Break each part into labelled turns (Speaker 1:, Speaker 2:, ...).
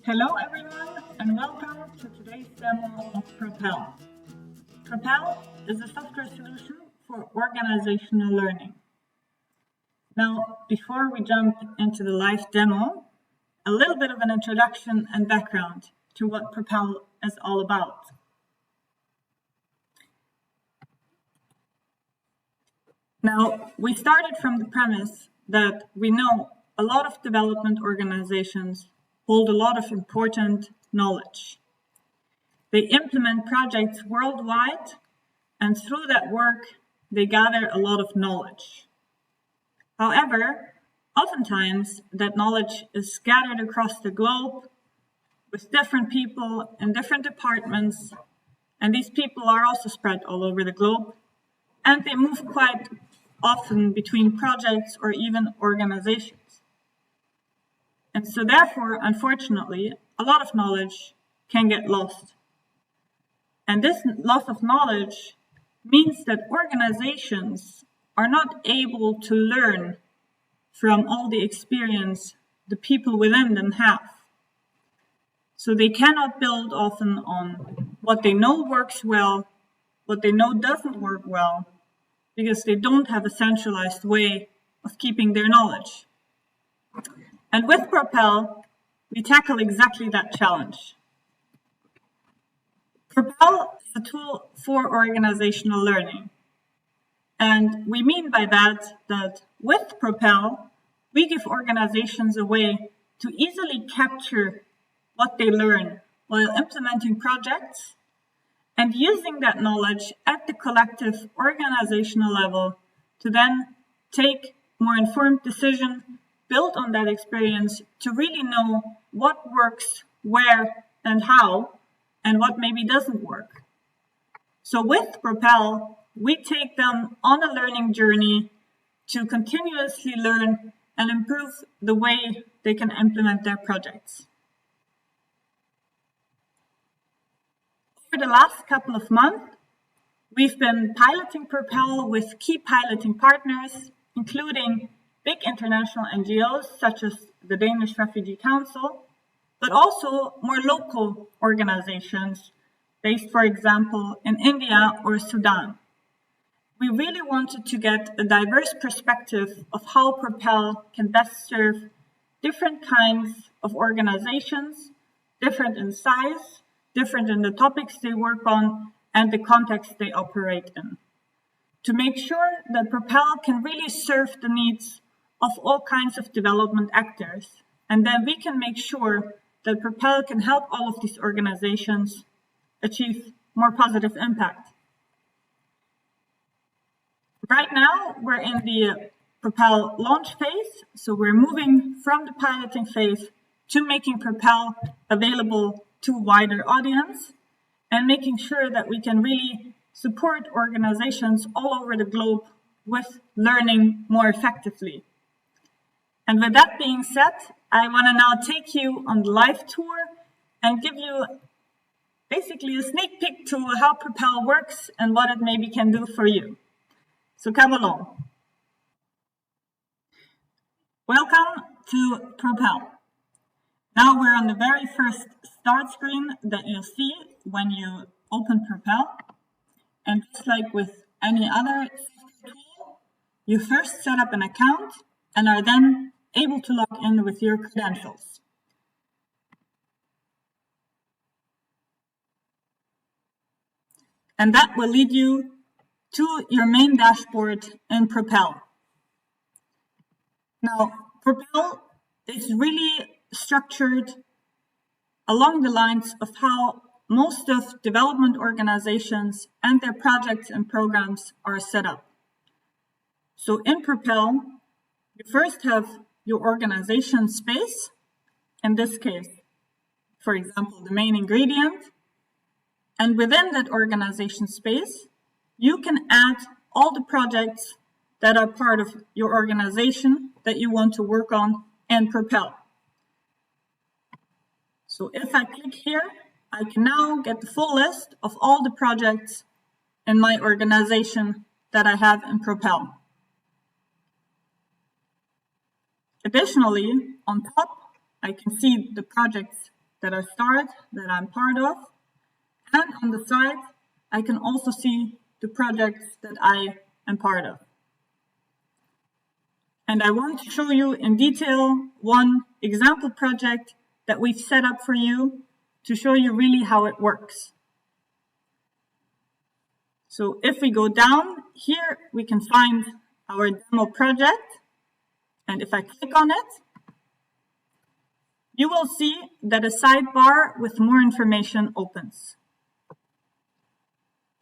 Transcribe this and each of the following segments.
Speaker 1: Hello everyone and welcome to today's demo of Propel. Propel is a software solution for organizational learning. Now, before we jump into the live demo, a little bit of an introduction and background to what Propel is all about. Now, we started from the premise that we know a lot of development organizations hold a lot of important knowledge. They implement projects worldwide, and through that work, they gather a lot of knowledge. However, oftentimes that knowledge is scattered across the globe with different people in different departments, and these people are also spread all over the globe, and they move quite often between projects or even organizations. And so therefore, unfortunately, a lot of knowledge can get lost. And this loss of knowledge means that organizations are not able to learn from all the experience the people within them have. So they cannot build often on what they know works well, what they know doesn't work well, because they don't have a centralized way of keeping their knowledge. And with Propel, we tackle exactly that challenge. Propel is a tool for organizational learning. And we mean by that with Propel, we give organizations a way to easily capture what they learn while implementing projects and using that knowledge at the collective organizational level to then take more informed decisions, build on that experience to really know what works, where, and how, and what maybe doesn't work. So with Propel, we take them on a learning journey to continuously learn and improve the way they can implement their projects. Over the last couple of months, we've been piloting Propel with key piloting partners, including big international NGOs such as the Danish Refugee Council, but also more local organizations based, for example, in India or Sudan. We really wanted to get a diverse perspective of how Propel can best serve different kinds of organizations, different in size, different in the topics they work on, and the context they operate in, to make sure that Propel can really serve the needs of all kinds of development actors. And then we can make sure that Propel can help all of these organizations achieve more positive impact. Right now, we're in the Propel launch phase. So we're moving from the piloting phase to making Propel available to a wider audience and making sure that we can really support organizations all over the globe with learning more effectively. And with that being said, I want to now take you on the live tour and give you basically a sneak peek to how Propel works and what it maybe can do for you. So come along. Welcome to Propel. Now we're on the very first start screen that you'll see when you open Propel. And just like with any other tool, you first set up an account and are then able to log in with your credentials. And that will lead you to your main dashboard in Propel. Now, Propel is really structured along the lines of how most of development organizations and their projects and programs are set up. So in Propel, you first have your organization space, in this case, for example, the main ingredient. And within that organization space, you can add all the projects that are part of your organization that you want to work on in Propel. So if I click here, I can now get the full list of all the projects in my organization that I have in Propel. Additionally, on top, I can see the projects that are starred, that I'm part of. And on the side, I can also see the projects that I am part of. And I want to show you in detail one example project that we've set up for you to show you really how it works. So if we go down here, we can find our demo project. And if I click on it, you will see that a sidebar with more information opens.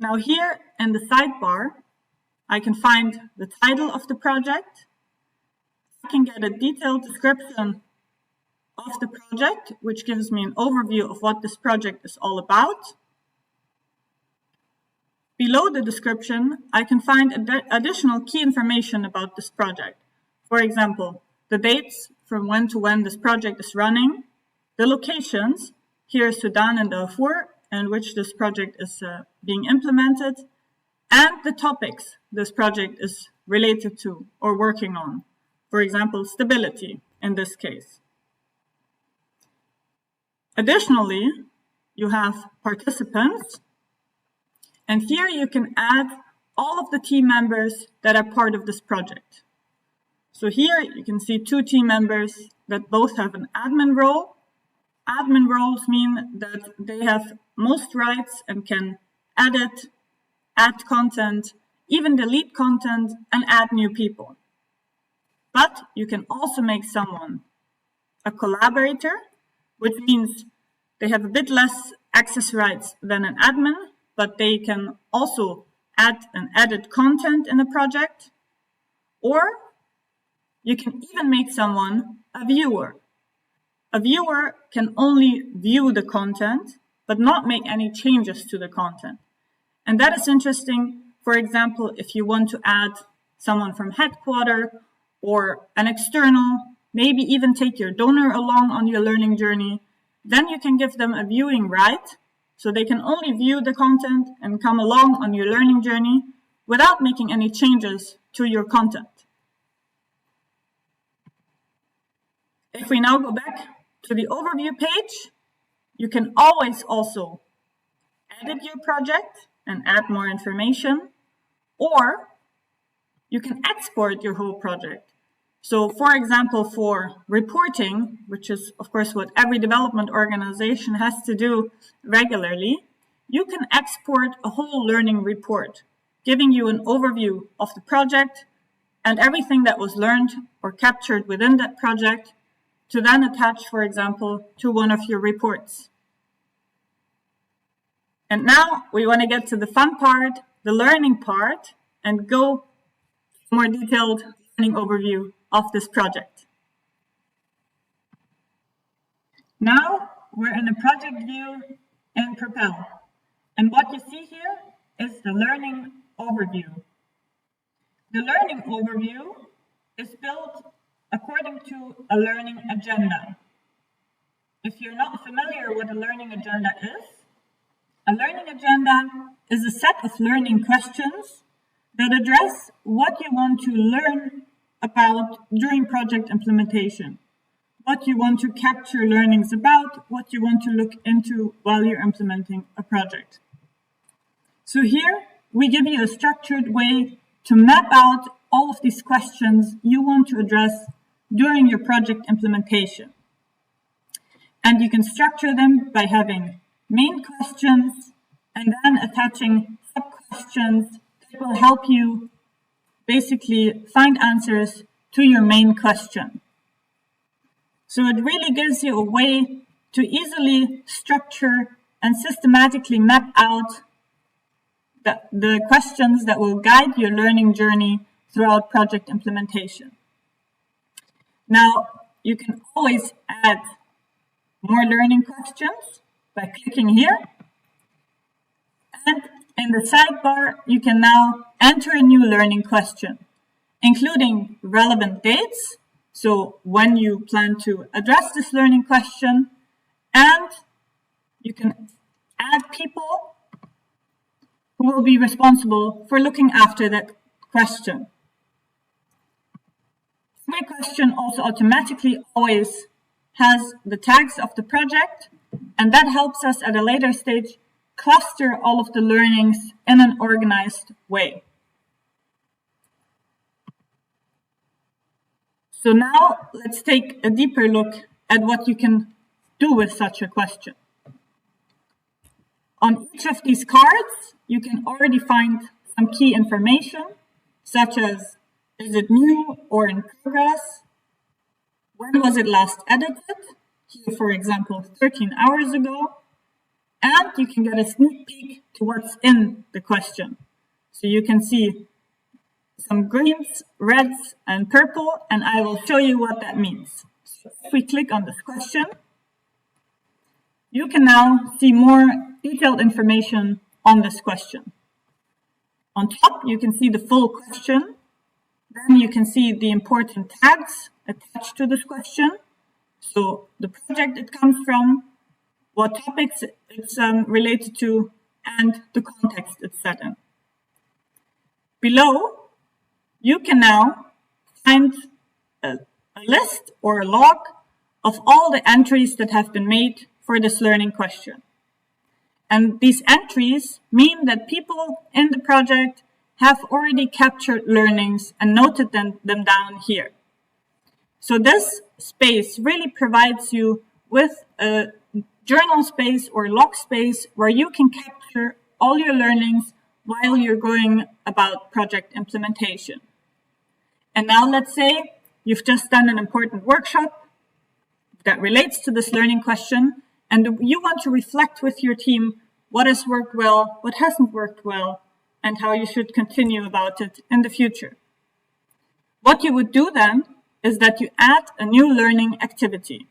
Speaker 1: Now here in the sidebar, I can find the title of the project. I can get a detailed description of the project, which gives me an overview of what this project is all about. Below the description, I can find additional key information about this project. For example, the dates from when to when this project is running, the locations, here Sudan and Darfur, in which this project is being implemented, and the topics this project is related to or working on. For example, stability in this case. Additionally, you have participants, and here you can add all of the team members that are part of this project. So here you can see 2 team members that both have an admin role. Admin roles mean that they have most rights and can edit, add content, even delete content and add new people. But you can also make someone a collaborator, which means they have a bit less access rights than an admin, but they can also add and edit content in a project. Or you can even make someone a viewer. A viewer can only view the content, but not make any changes to the content. And that is interesting, for example, if you want to add someone from headquarters or an external, maybe even take your donor along on your learning journey, then you can give them a viewing right, so they can only view the content and come along on your learning journey without making any changes to your content. If we now go back to the overview page, you can always also edit your project and add more information, or you can export your whole project. So for example, for reporting, which is of course what every development organization has to do regularly, you can export a whole learning report, giving you an overview of the project and everything that was learned or captured within that project, to then attach, for example, to one of your reports. And now we want to get to the fun part, the learning part, and go more detailed learning overview of this project. Now we're in the project view in Propel. And what you see here is the learning overview. The learning overview is built according to a learning agenda. If you're not familiar with a learning agenda is, a learning agenda is a set of learning questions that address what you want to learn about during project implementation, what you want to capture learnings about, what you want to look into while you're implementing a project. So here we give you a structured way to map out all of these questions you want to address during your project implementation. And you can structure them by having main questions and then attaching sub-questions that will help you basically find answers to your main question. So it really gives you a way to easily structure and systematically map out the questions that will guide your learning journey throughout project implementation. Now, you can always add more learning questions by clicking here. And in the sidebar, you can now enter a new learning question, including relevant dates, so when you plan to address this learning question, and you can add people who will be responsible for looking after that question. My question also automatically always has the tags of the project And that helps us at a later stage cluster all of the learnings in an organized way. So now let's take a deeper look at what you can do with such a question. On each of these cards, you can already find some key information, such as, is it new or in progress? When was it last edited? Here, for example, 13 hours ago. And you can get a sneak peek to what's in the question. So you can see some greens, reds, and purple, and I will show you what that means. So if we click on this question, you can now see more detailed information on this question. On top, you can see the full question. Then you can see the important tags attached to this question. So the project it comes from, what topics it's related to, and the context it's set in. Below, you can now find a list or a log of all the entries that have been made for this learning question. And these entries mean that people in the project have already captured learnings and noted them down here. So this space really provides you with a journal space or log space where you can capture all your learnings while you're going about project implementation. And now let's say you've just done an important workshop that relates to this learning question, and you want to reflect with your team what has worked well, what hasn't worked well, and how you should continue about it in the future. What you would do then is that you add a new learning activity.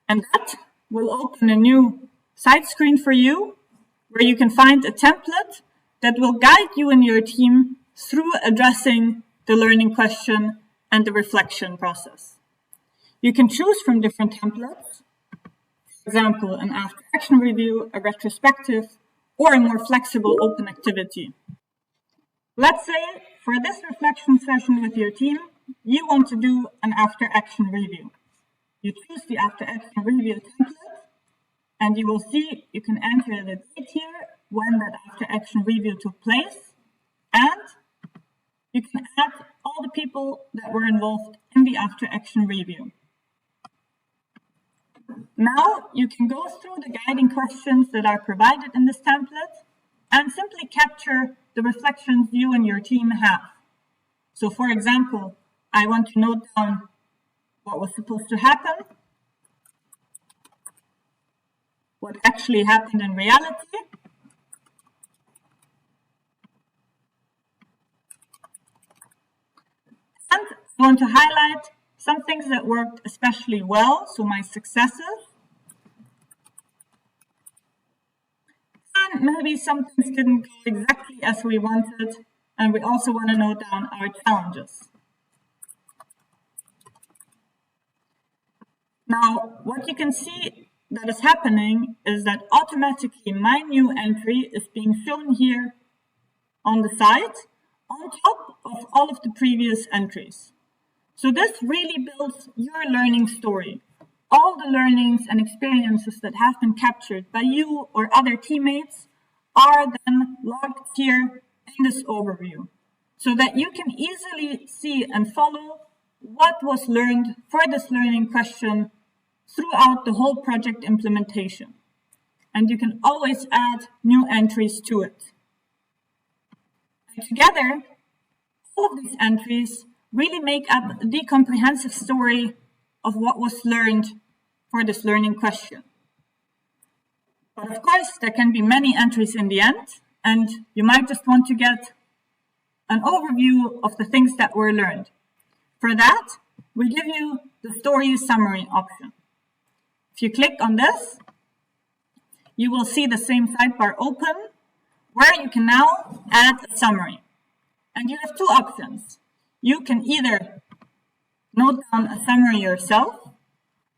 Speaker 1: And that will open a new side screen for you where you can find a template that will guide you and your team through addressing the learning question and the reflection process. You can choose from different templates, for example, an after-action review, a retrospective, or a more flexible open activity. Let's say for this reflection session with your team, you want to do an after-action review. You choose the after-action review template, and you will see you can enter the date here when that after-action review took place, and you can add all the people that were involved in the after-action review. Now you can go through the guiding questions that are provided in this template and simply capture the reflections you and your team have. So for example, I want to note down what was supposed to happen, what actually happened in reality, and I want to highlight some things that worked especially well, so my successes, and maybe some things didn't go exactly as we wanted, and we also want to note down our challenges. Now, what you can see that is happening is that automatically my new entry is being shown here on the side, on top of all of the previous entries. So this really builds your learning story. All the learnings and experiences that have been captured by you or other teammates are then logged here in this overview, so that you can easily see and follow what was learned for this learning question throughout the whole project implementation. And you can always add new entries to it. And together, all of these entries really make up the comprehensive story of what was learned for this learning question. But of course, there can be many entries in the end, and you might just want to get an overview of the things that were learned. For that, we give you the story summary option. If you click on this, you will see the same sidebar open, where you can now add a summary. And you have two options. You can either note down a summary yourself,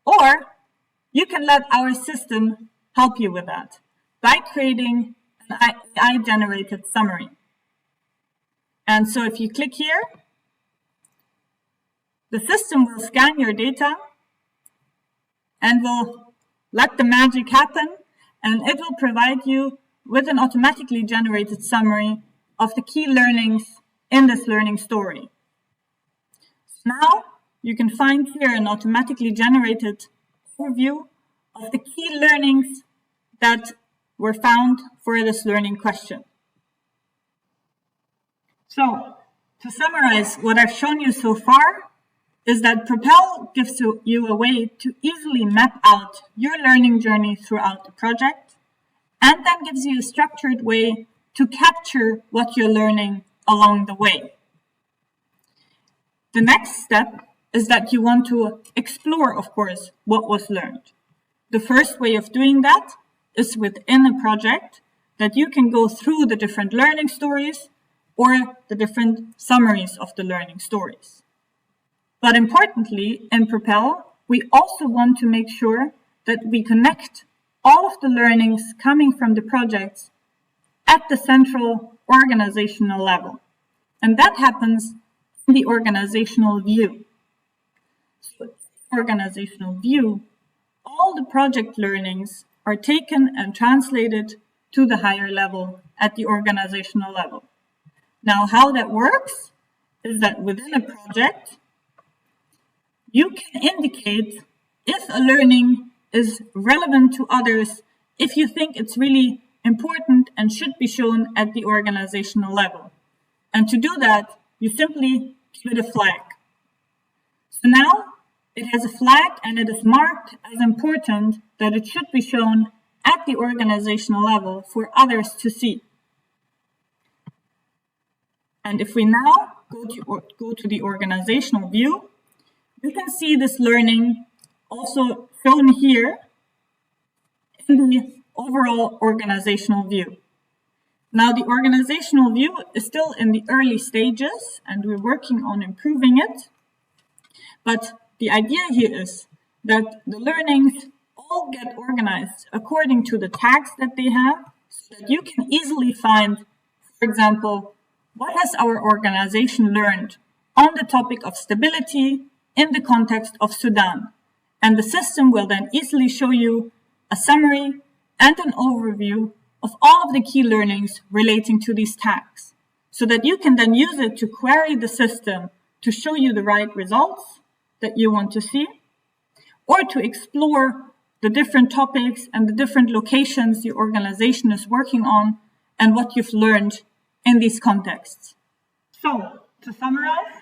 Speaker 1: or you can let our system help you with that by creating an AI-generated summary. And so if you click here, the system will scan your data and will let the magic happen, and it will provide you with an automatically generated summary of the key learnings in this learning story. Now, you can find here an automatically generated overview of the key learnings that were found for this learning question. So, to summarize what I've shown you so far is that Propel gives you a way to easily map out your learning journey throughout the project, and then gives you a structured way to capture what you're learning along the way. The next step is that you want to explore, of course, what was learned. The first way of doing that is within a project that you can go through the different learning stories or the different summaries of the learning stories. But importantly, in Propel, we also want to make sure that we connect all of the learnings coming from the projects at the central organizational level. And that happens in the organizational view. So in the organizational view, all the project learnings are taken and translated to the higher level at the organizational level. Now, how that works is that within a project, you can indicate if a learning is relevant to others, if you think it's really important and should be shown at the organizational level. And to do that, you simply give it a flag. So now it has a flag and it is marked as important that it should be shown at the organizational level for others to see. And if we now go to the organizational view, we can see this learning also shown here in the overall organizational view. Now, the organizational view is still in the early stages and we're working on improving it. But the idea here is that the learnings all get organized according to the tags that they have, so that you can easily find, for example, what has our organization learned on the topic of stability in the context of Sudan? And the system will then easily show you a summary and an overview of all of the key learnings relating to these tags, so that you can then use it to query the system to show you the right results that you want to see, or to explore the different topics and the different locations your organization is working on and what you've learned in these contexts. So, to summarize,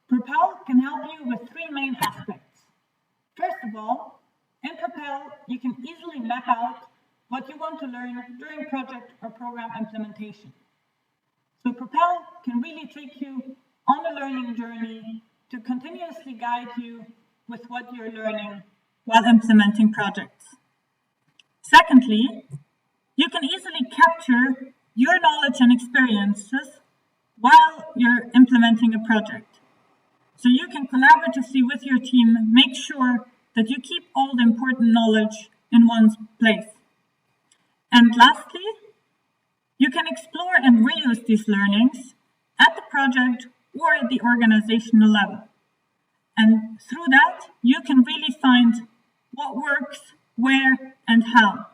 Speaker 1: Propel can help you with three main aspects. First of all, in Propel, you can easily map out what you want to learn during project or program implementation. So Propel can really take you on a learning journey to continuously guide you with what you're learning while implementing projects. Secondly, you can easily capture your knowledge and experiences while you're implementing a project. So you can collaboratively with your team make sure that you keep all the important knowledge in one place. And lastly, you can explore and reuse these learnings at the project or at the organizational level. And through that, you can really find what works, where, and how.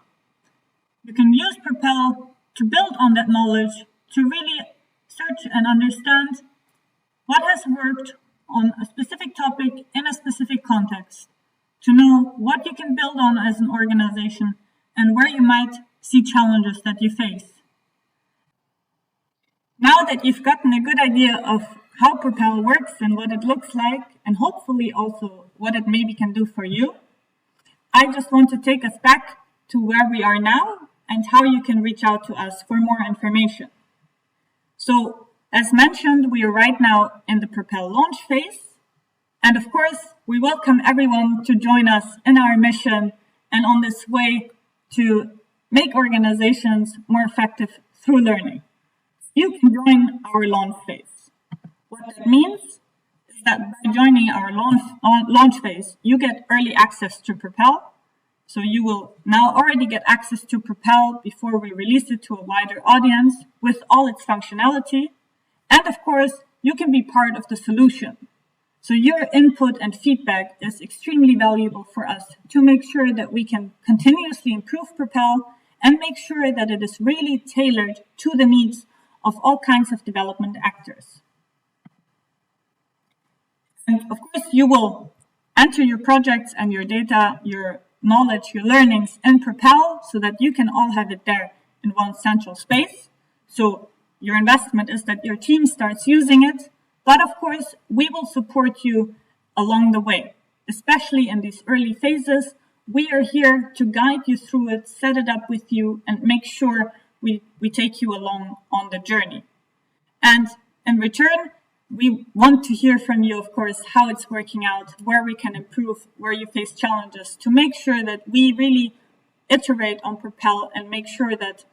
Speaker 1: You can use Propel to build on that knowledge, to really search and understand what has worked on a specific topic in a specific context, to know what you can build on as an organization and where you might see challenges that you face. Now that you've gotten a good idea of how Propel works and what it looks like, and hopefully also what it maybe can do for you, I just want to take us back to where we are now and how you can reach out to us for more information. So, as mentioned, we are right now in the Propel launch phase. And of course, we welcome everyone to join us in our mission and on this way to make organizations more effective through learning. You can join our launch phase. What that means is that by joining our launch phase, you get early access to Propel. So you will now already get access to Propel before we release it to a wider audience with all its functionality. And of course, you can be part of the solution. So your input and feedback is extremely valuable for us to make sure that we can continuously improve Propel and make sure that it is really tailored to the needs of all kinds of development actors. And of course, you will enter your projects and your data, your knowledge, your learnings in Propel so that you can all have it there in one central space. So your investment is that your team starts using it. But of course, we will support you along the way, especially in these early phases. We are here to guide you through it, set it up with you, and make sure we take you along on the journey. And in return, we want to hear from you, of course, how it's working out, where we can improve, where you face challenges, to make sure that we really iterate on Propel and make sure that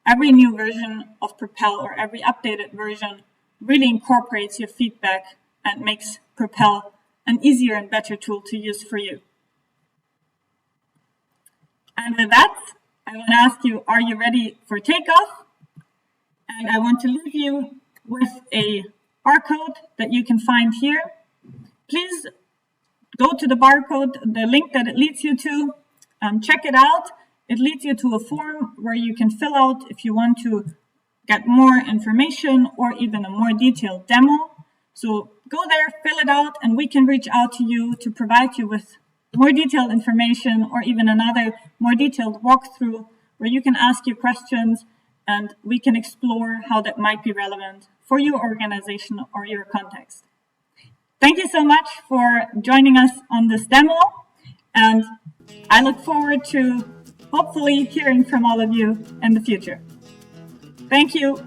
Speaker 1: every new version of Propel or every updated version really incorporates your feedback and makes Propel an easier and better tool to use for you. And with that, I want to ask you, are you ready for takeoff? And I want to leave you with a barcode that you can find here. Please go to the barcode, the link that it leads you to, check it out. It leads you to a form where you can fill out if you want to get more information or even a more detailed demo. So go there, fill it out, and we can reach out to you to provide you with more detailed information or even another more detailed walkthrough where you can ask your questions and we can explore how that might be relevant for your organization or your context. Thank you so much for joining us on this demo, and I look forward to hopefully hearing from all of you in the future. Thank you.